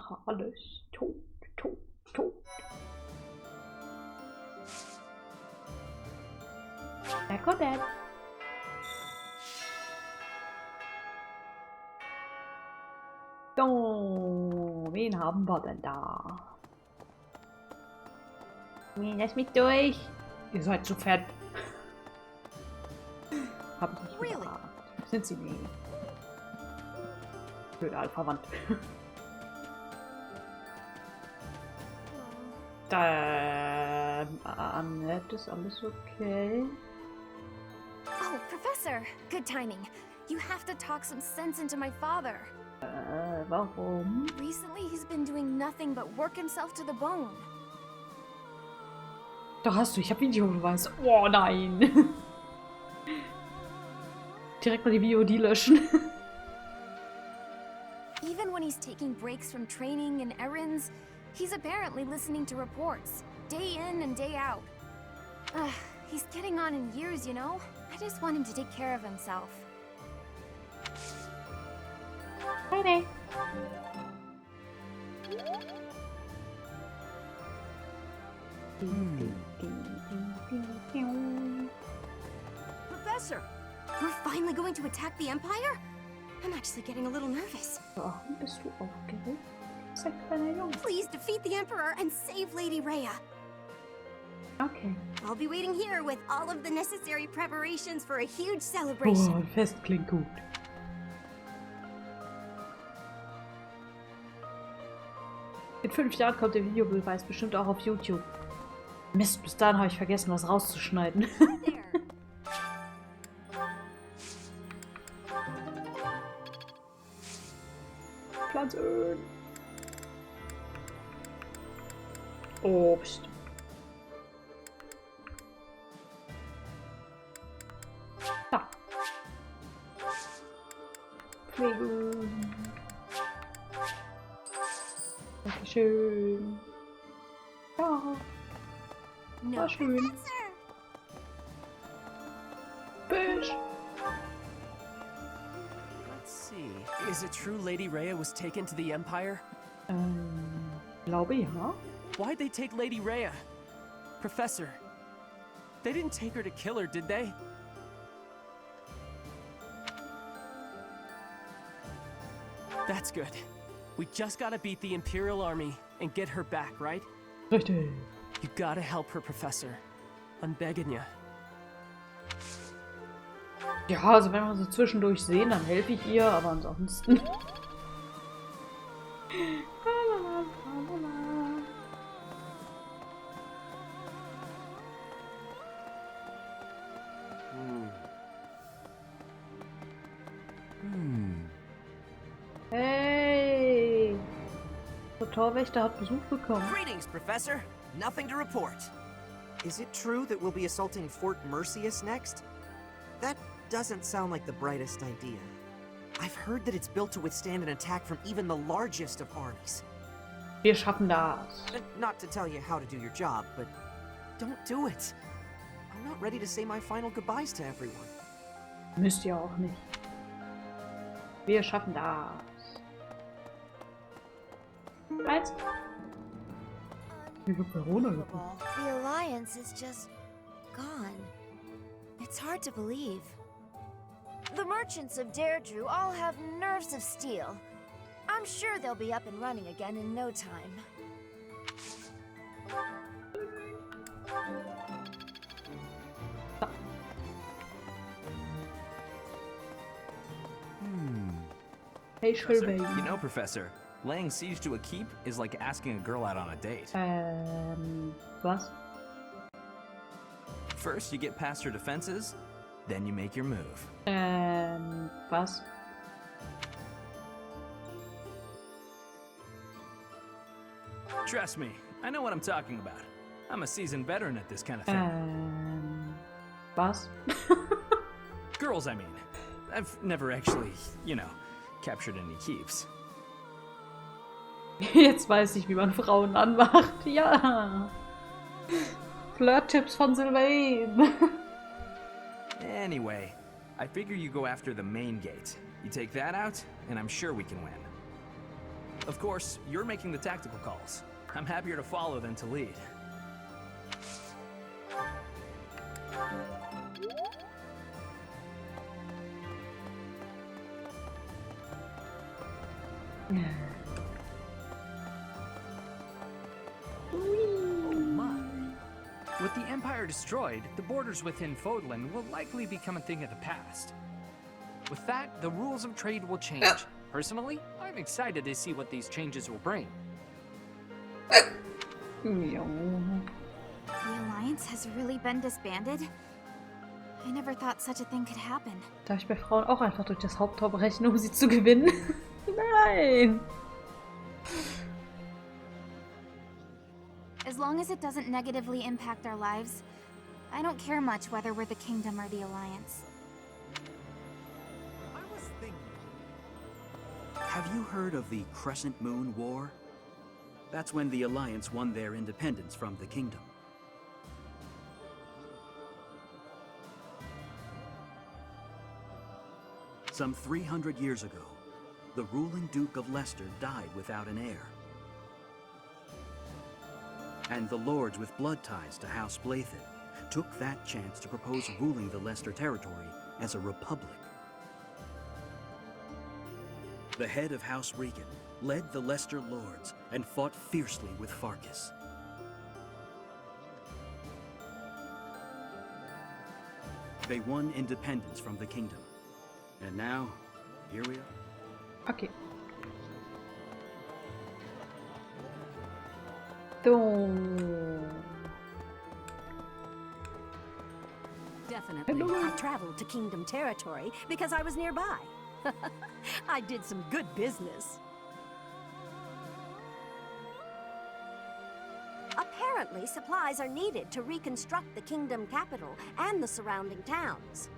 mache alles tot, tot, tot. Der Kontinent. So, wen haben wir denn da? Lass mich durch. Ihr seid zu fett. Hab ich nicht gedacht. Sind sie nicht. Blöder Alpha-Wand. Annette, ist alles okay? Oh, Professor! Good timing. You have to talk some sense into my father. Warum? Recently, he's been doing nothing but work himself to the bone. Doch hast du, ich hab Videobeweis. Oh nein! Direkt mal die VOD löschen. Even when he's taking breaks from training and errands, he's apparently listening to reports, day in and day out. He's getting on in years, you know? I just want him to take care of himself. Hi. Professor! We're finally going to attack the Empire? I'm actually getting a little nervous. Warum bist du aufgeregt? Sei kleiner Junge. Please defeat the Emperor and save Lady Rhea. Okay. I'll be waiting here with all of the necessary preparations for a huge celebration. Oh, ein Fest klingt gut. In 5 Jahren kommt der Videobeweis bestimmt auch auf YouTube. Mist, bis dahin habe ich vergessen, was rauszuschneiden. Pflanzen. Obst. Da. Pflegen. Dankeschön. Ja. War schön. Fisch. Let's see. Is it true Lady Rhea was taken to the Empire? Glaube ja. Why'd they take Lady Rhea? Professor, they didn't take her to kill her, did they? That's good. We just gotta beat the Imperial Army and get her back, right? Richtig. You gotta help her, Professor. I'm begging ya. Ja, also wenn wir sie zwischendurch sehen, dann helfe ich ihr, aber ansonsten. Hey! Der Torwächter hat Besuch bekommen. Greetings, Professor. Nothing to report. Is it true that we'll be assaulting Fort Mercius next? That doesn't sound like the brightest idea. I've heard that it's built to withstand an attack from even the largest of armies. Wir schaffen das. Not to tell you how to do your job, but don't do it. I'm not ready to say my final goodbyes to everyone. Müsst ihr auch nicht. Wir schaffen das. Eins. Ich hab Corona bekommen. The Alliance is just gone. It's hard to believe. The merchants of Deirdre all have nerves of steel. I'm sure they'll be up and running again in no time. Hey, Professor, you know, Professor, laying siege to a keep is like asking a girl out on a date. Was? First, you get past her defenses, then you make your move. Was? Trust me, I know what I'm talking about. I'm a seasoned veteran at this kind of thing. Was? Girls, I mean. I've never actually, you know, captured any keeps. Jetzt weiß ich, wie man Frauen anmacht. Ja. Flirt-Tipps von Sylvain. Anyway, I figure you go after the main gate. You take that out, and I'm sure we can win. Of course, you're making the tactical calls. I'm happier to follow than to lead. Oh my. With the Empire destroyed, the borders within Fodlan will likely become a thing of the past. With that, the rules of trade will change. Personally, I'm excited to see what these changes will bring. The Alliance has really been disbanded? I never thought such a thing could happen. Darf ich bei Frauen auch einfach durch das Haupttor brechen, um sie zu gewinnen? Nein! As long as it doesn't negatively impact our lives, I don't care much whether we're the Kingdom or the Alliance. I was thinking. Have you heard of the Crescent Moon War? That's when the Alliance won their independence from the Kingdom. Some 300 years ago, the ruling Duke of Leicester died without an heir. And the lords with blood ties to House Blythe took that chance to propose ruling the Leicester territory as a republic. The head of House Regan led the Leicester lords and fought fiercely with Farkas. They won independence from the kingdom. And now, here we are. Okay. So. Definitely. I traveled to Kingdom territory because I was nearby. I did some good business. Apparently, supplies are needed to reconstruct the Kingdom capital and the surrounding towns.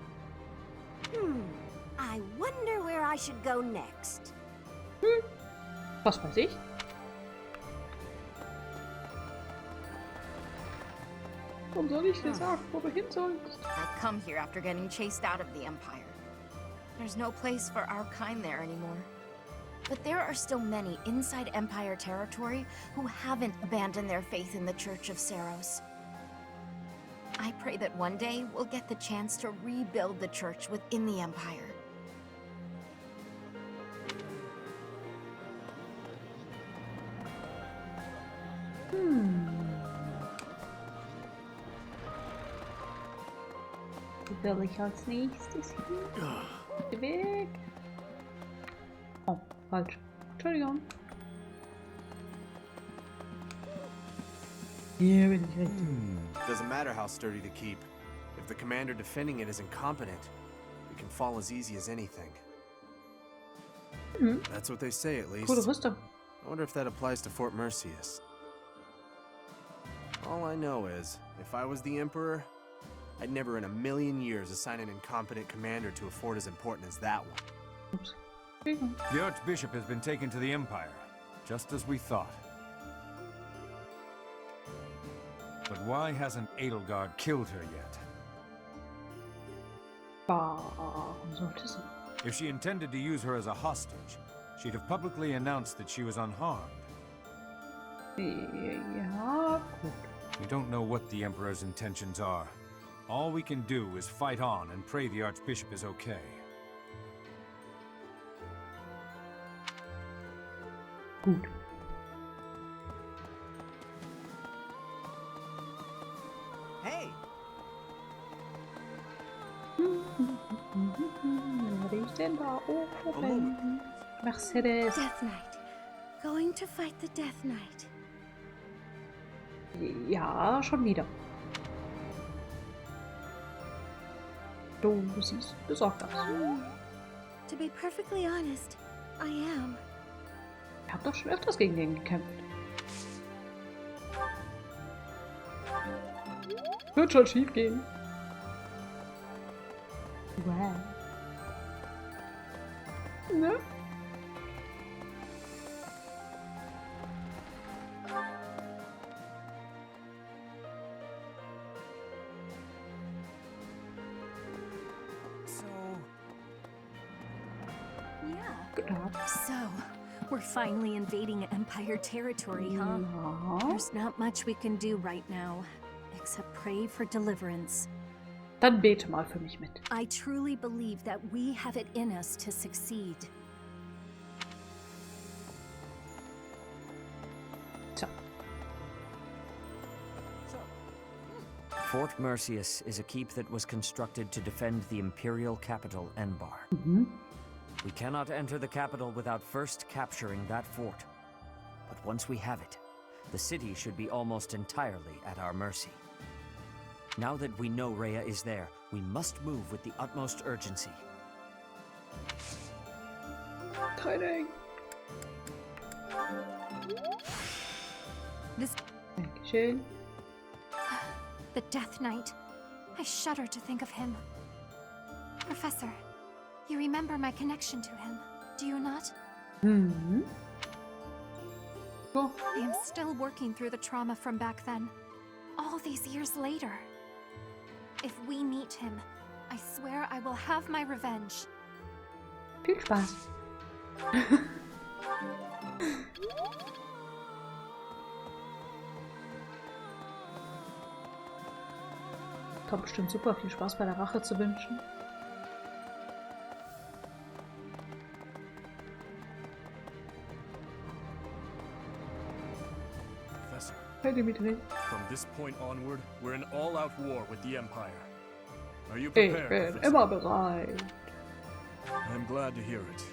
I wonder where I should go next. Was weiß ich? Warum soll ich dir sagen, wo du hin sollst? I come here after getting chased out of the Empire. There's no place for our kind there anymore. But there are still many inside Empire territory who haven't abandoned their faith in the Church of Saros. I pray that one day we'll get the chance to rebuild the church within the Empire. Wo will ich als nächstes hin? Weg. Oh, falsch. Entschuldigung. Hier bin ich richtig. Doesn't matter how sturdy to keep. If the commander defending it is incompetent, it can fall as easy as anything. That's what they say, at least. Coole Rüstung. I wonder if that applies to Fort Mercius. All I know is, if I was the Emperor, I'd never in a million years assign an incompetent commander to a fort as important as that one. Oops. The Archbishop has been taken to the Empire, just as we thought. But why hasn't Edelgard killed her yet? Warum sollte sie? If she intended to use her as a hostage, she'd have publicly announced that she was unharmed. Ja, gut. We don't know what the Emperor's intentions are. All we can do is fight on and pray the Archbishop is okay. Gut. Hey! Wer riecht denn da oben? Mercedes. Death Knight. Going to fight the Death Knight. Ja, schon wieder. Du siehst besorgt aus. To be perfectly honest, I am. Ich hab doch schon öfters gegen den gekämpft. Wird schon schief gehen. Wow. Ne? Yeah. Genau. So, We're finally invading Empire territory, huh? Ja. There's not much we can do right now, except pray for deliverance. Dann bete mal für mich mit. I truly believe that we have it in us to succeed. So. Fort Mercius is a keep that was constructed to defend the imperial capital, Enbar. We cannot enter the capital without first capturing that fort. But once we have it, the city should be almost entirely at our mercy. Now that we know Rhea is there, we must move with the utmost urgency. Training. This Dankeschön. the Death Knight. I shudder to think of him. Professor, you remember my connection to him, do you not? Mhm. So. I am still working through the trauma from back then, all these years later. If we meet him, I swear I will have my revenge. Viel Spaß. Kommt bestimmt super viel Spaß bei der Rache zu wünschen. Professor, Hey, Dimitri. from this point onward, we're in all-out war with the Empire. Are you Ich prepared, bin Professor? immer bereit. I'm glad to hear it.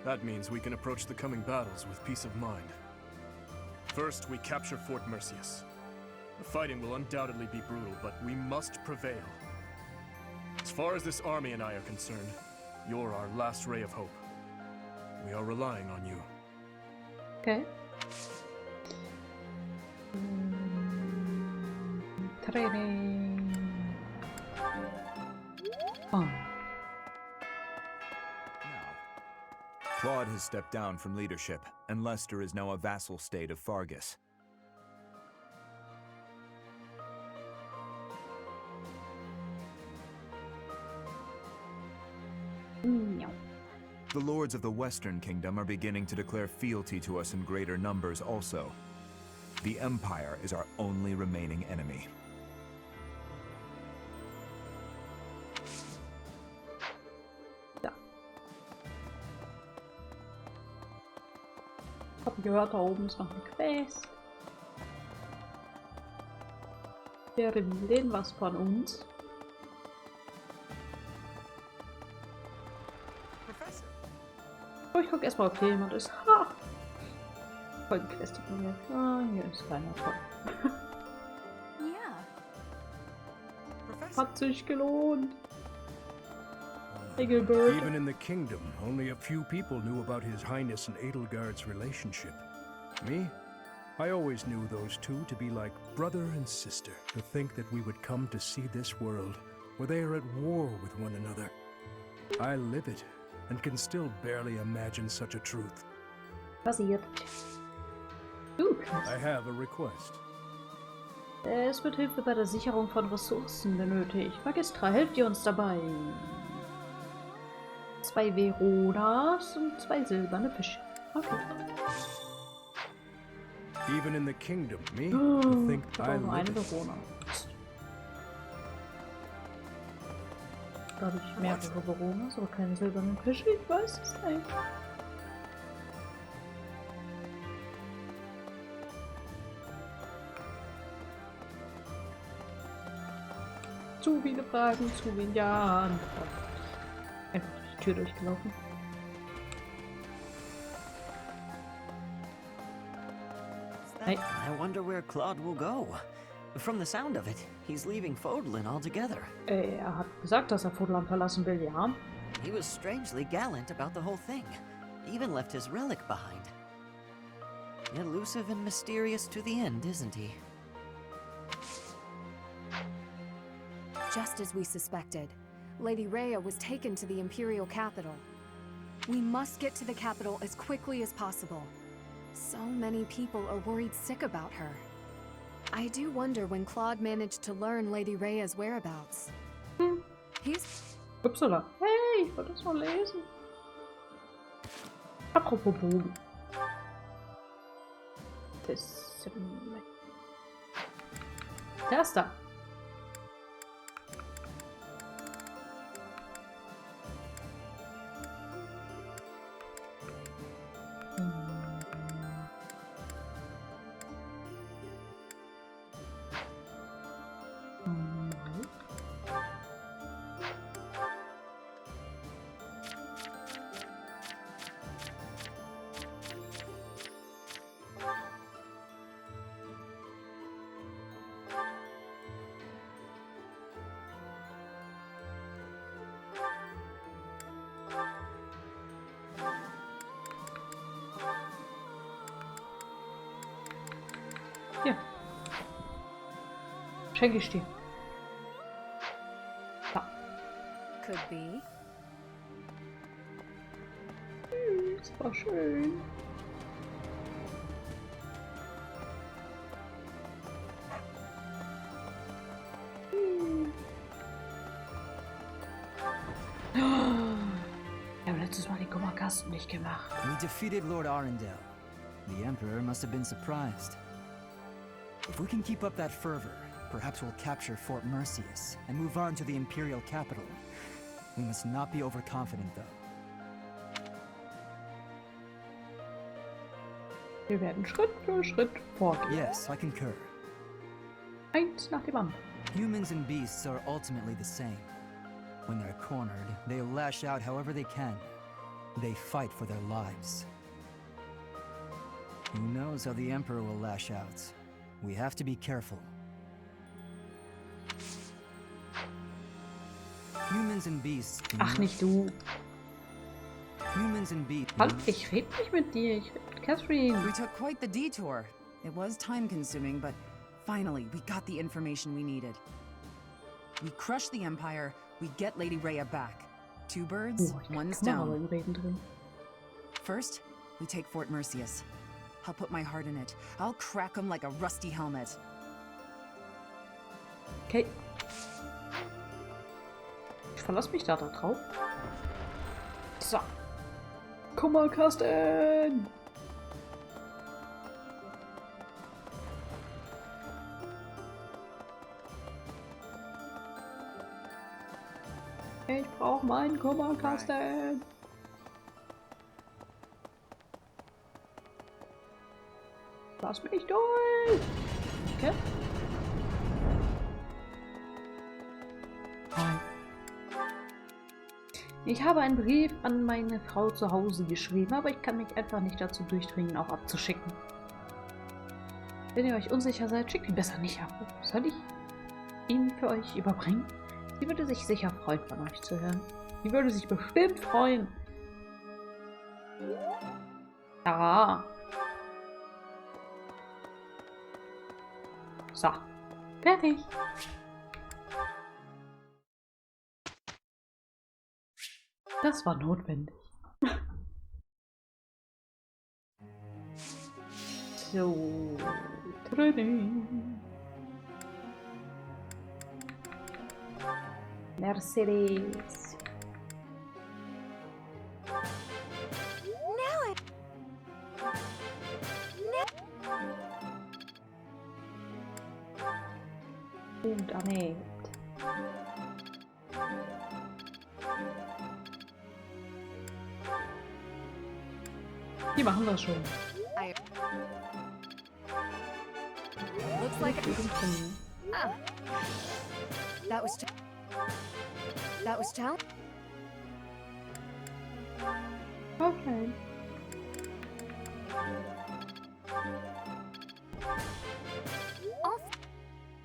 That means we can approach the coming battles with peace of mind. First, we capture Fort Mercius. The fighting will undoubtedly be brutal, but we must prevail. As far as this army and I are concerned, you're our last ray of hope. We are relying on you. Okay. Training. Oh. Claude has stepped down from leadership, and Lester is now a vassal state of Fargus. The lords of the Western Kingdom are beginning to declare fealty to us in greater numbers also. The Empire is our only remaining enemy. Ich habe gehört, da oben ist noch eine Quest. Wer will denn was von uns? Oh, ich guck erstmal, ob hier jemand ist. Ha! Voll die Quest ignoriert. Ah, hier ist keiner toll. Yeah. Hat sich gelohnt. Engelbert. Even in the kingdom, only a few people knew about His Highness and Edelgard's relationship. Me? I always knew those two to be like brother and sister. To think that we would come to see this world, where they are at war with one another. I live it, and can still barely imagine such a truth. Passiert. I have a request. Es wird Hilfe bei der Sicherung von Ressourcen benötigt. Magistra, helft ihr uns dabei? 2 Veronas und 2 silberne Fische. Okay. Even in the kingdom, me? Oh, To think ich I brauche nur eine live it. Verona. Da habe ich mehrere Veronas, aber keine silbernen Fische. Ich weiß es nicht. Zu viele Fragen, zu wenig Antworten. Einfach durch die Tür durchgelaufen. Hey. I wonder where Claude will go. From the sound of it, he's leaving Fodlan altogether. Hat gesagt, dass Fodlan verlassen will, ja. He was strangely gallant about the whole thing. He even left his relic behind. Elusive and mysterious to the end, isn't he? Just as we suspected, Lady Rhea was taken to the Imperial capital. We must get to the capital as quickly as possible. So many people are worried sick about her. I do wonder when Claude managed to learn Lady Rhea's whereabouts. He's... Upsala. Hey, ich wollte das mal lesen. Apropos Bogen. Der ist da. Hier. Schenke ich dir. Da. Could be. Das war schön. Wir haben letztes Mal den Kummerkasten nicht gemacht. We defeated Lord Arundel. The Emperor must have been surprised. If we can keep up that fervor, perhaps we'll capture Fort Mercius and move on to the Imperial capital. We must not be overconfident, though. Wir werden Schritt für Schritt vorgehen. Yes, I concur. Eins nach dem anderen. Humans and beasts are ultimately the same. When they're cornered, they lash out however they can. They fight for their lives. Who knows how the Emperor will lash out? We have to be careful. Humans and beasts. Ach, nicht du. Humans and beasts. Halt, ich rede nicht mit dir, ich rede mit Catherine. We took quite the detour. It was time-consuming, but finally, we got the information we needed. We crush the Empire, we get Lady Rhea back. Two birds, one stone. First, we take Fort Mercius. I'll put my heart in it. I'll crack him like a rusty helmet. Okay. Ich verlasse mich da drauf. So. Kummerkasten! Ich brauche meinen Kummerkasten! Lass mich durch! Okay. Hi. Ich habe einen Brief an meine Frau zu Hause geschrieben, aber ich kann mich einfach nicht dazu durchdringen, auch abzuschicken. Wenn ihr euch unsicher seid, schickt ihn besser nicht ab. Soll ich ihn für euch überbringen? Sie würde sich sicher freuen, von euch zu hören. Sie würde sich bestimmt freuen. Ja. So. Fertig. Das war notwendig. So. Training. Mercedes. Und Annette. Die machen das schon. Looks like ah. That was challenge. Okay.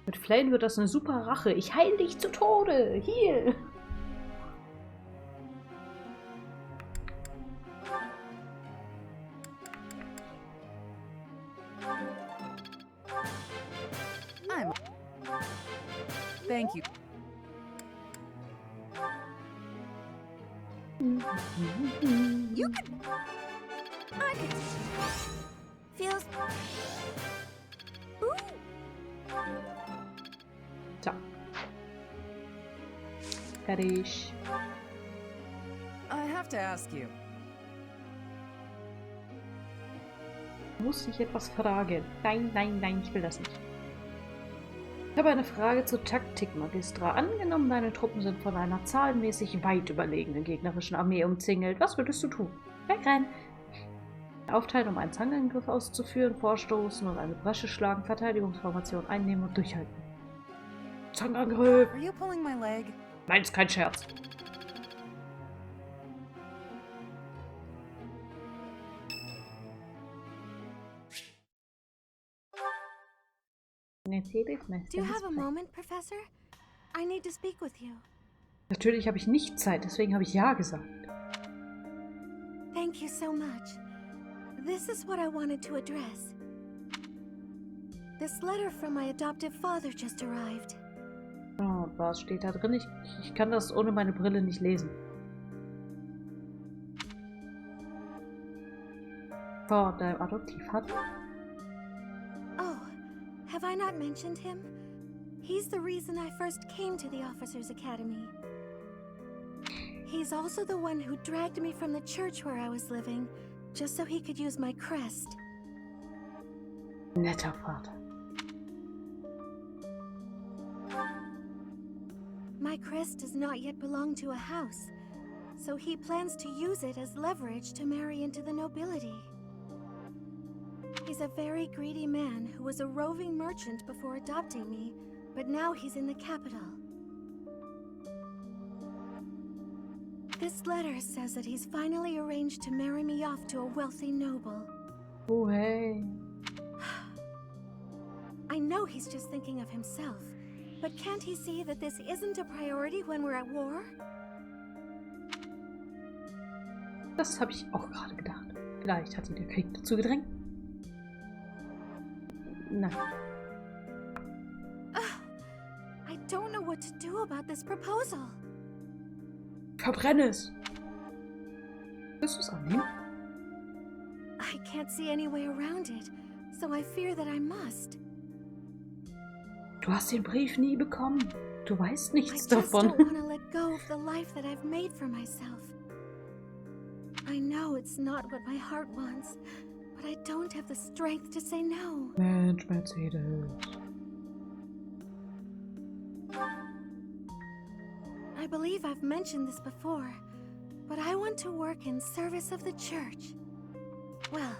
Mit Flame wird das eine super Rache. Ich heile dich zu Tode. Hier. Thank you. You could... I could... Feels... Ooh. So. Fertig. I have to ask you. muss dich etwas fragen. Nein, nein, nein, ich will das nicht. Ich habe eine Frage zur Taktik, Magistra. Angenommen, deine Truppen sind von einer zahlenmäßig weit überlegenen gegnerischen Armee umzingelt. Was würdest du tun? Wegrennen. Aufteilen, um einen Zangenangriff auszuführen, vorstoßen und eine Bresche schlagen, Verteidigungsformation einnehmen und durchhalten. Zangenangriff! Are you pulling my leg? Nein, ist kein Scherz. Do you have a moment, Professor? I need to speak with you. Natürlich habe ich nicht Zeit, deswegen habe ich Ja gesagt. Thank you so much. This is what I wanted to address. This letter from my adoptive father just arrived. Oh, was steht da drin? Ich kann das ohne meine Brille nicht lesen. Vor deinem Adoptivvater? Oh, have I not mentioned him? He's the reason I first came to the Officers' Academy. He's also the one who dragged me from the church where I was living, just so he could use my crest. Netter Vater. My crest does not yet belong to a house, so he plans to use it as leverage to marry into the nobility. He's a very greedy man who was a roving merchant before adopting me, but now he's in the capital. This letter says that he's finally arranged to marry me off to a wealthy noble. Oh, hey. I know he's just thinking of himself, but can't he see that this isn't a priority when we're at war? Das habe ich auch gerade gedacht. Vielleicht hat ihn der Krieg dazu gedrängt. Nein. I don't know what to do about this proposal. Verbrenne es! Willst du es annehmen? I can't see any way around it, so I fear that I must. Du hast den Brief nie bekommen. Du weißt nichts I just davon. don't want to let go of the life that I've made for myself. I know it's not what my heart wants, but I don't have the strength to say no. Mensch, Mercedes. I believe I've mentioned this before, but I want to work in service of the church. Well,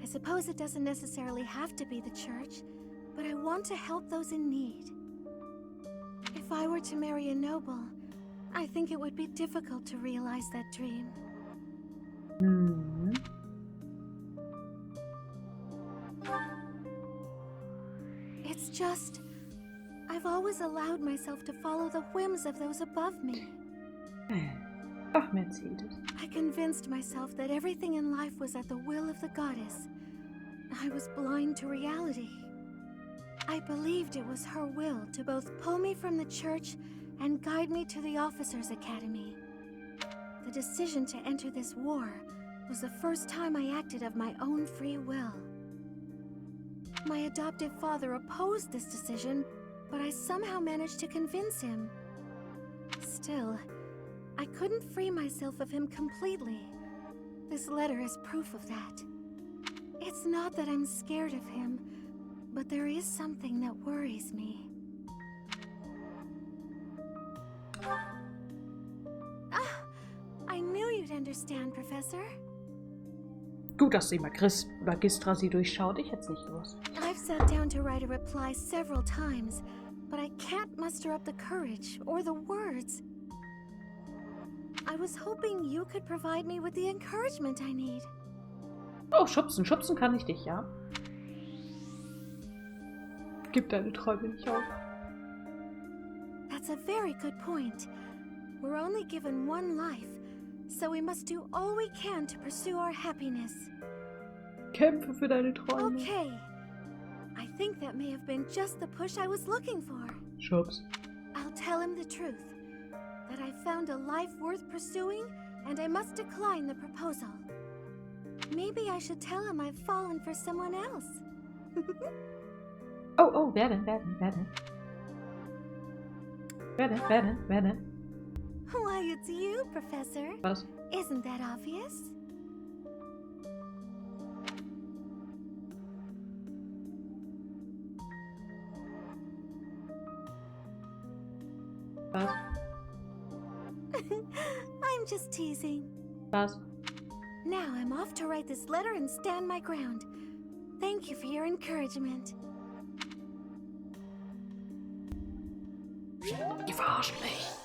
I suppose it doesn't necessarily have to be the church, but I want to help those in need. If I were to marry a noble, I think it would be difficult to realize that dream. It's just, I've always allowed myself to follow the whims of those above me. Ach, Mercedes. I convinced myself that everything in life was at the will of the goddess. I was blind to reality. I believed it was her will to both pull me from the church and guide me to the Officers' Academy. The decision to enter this war was the first time I acted of my own free will. My adoptive father opposed this decision, but I somehow managed to convince him. Still, I couldn't free myself of him completely. This letter is proof of that. It's not that I'm scared of him, but there is something that worries me. I knew you'd understand, Professor. Gut, dass die Magistra sie durchschaut. Ich hätte es nicht gewusst. I've sat down to write a reply several times, but I can't muster up the courage or the words. I was hoping you could provide me with the encouragement I need. Oh, schubsen. Schubsen kann ich dich, ja? Gib deine Träume nicht auf. That's a very good point. We're only given one life, so we must do all we can to pursue our happiness. Kämpfe für deine Träume. Okay. I think that may have been just the push I was looking for. Schubs. I'll tell him the truth. That I found a life worth pursuing, and I must decline the proposal. Maybe I should tell him I've fallen for someone else. Oh, wer denn? Why, it's you, Professor. Was? Isn't that obvious? Was? I'm just teasing. Was? Now I'm off to write this letter and stand my ground. Thank you for your encouragement. Ihr verarscht mich.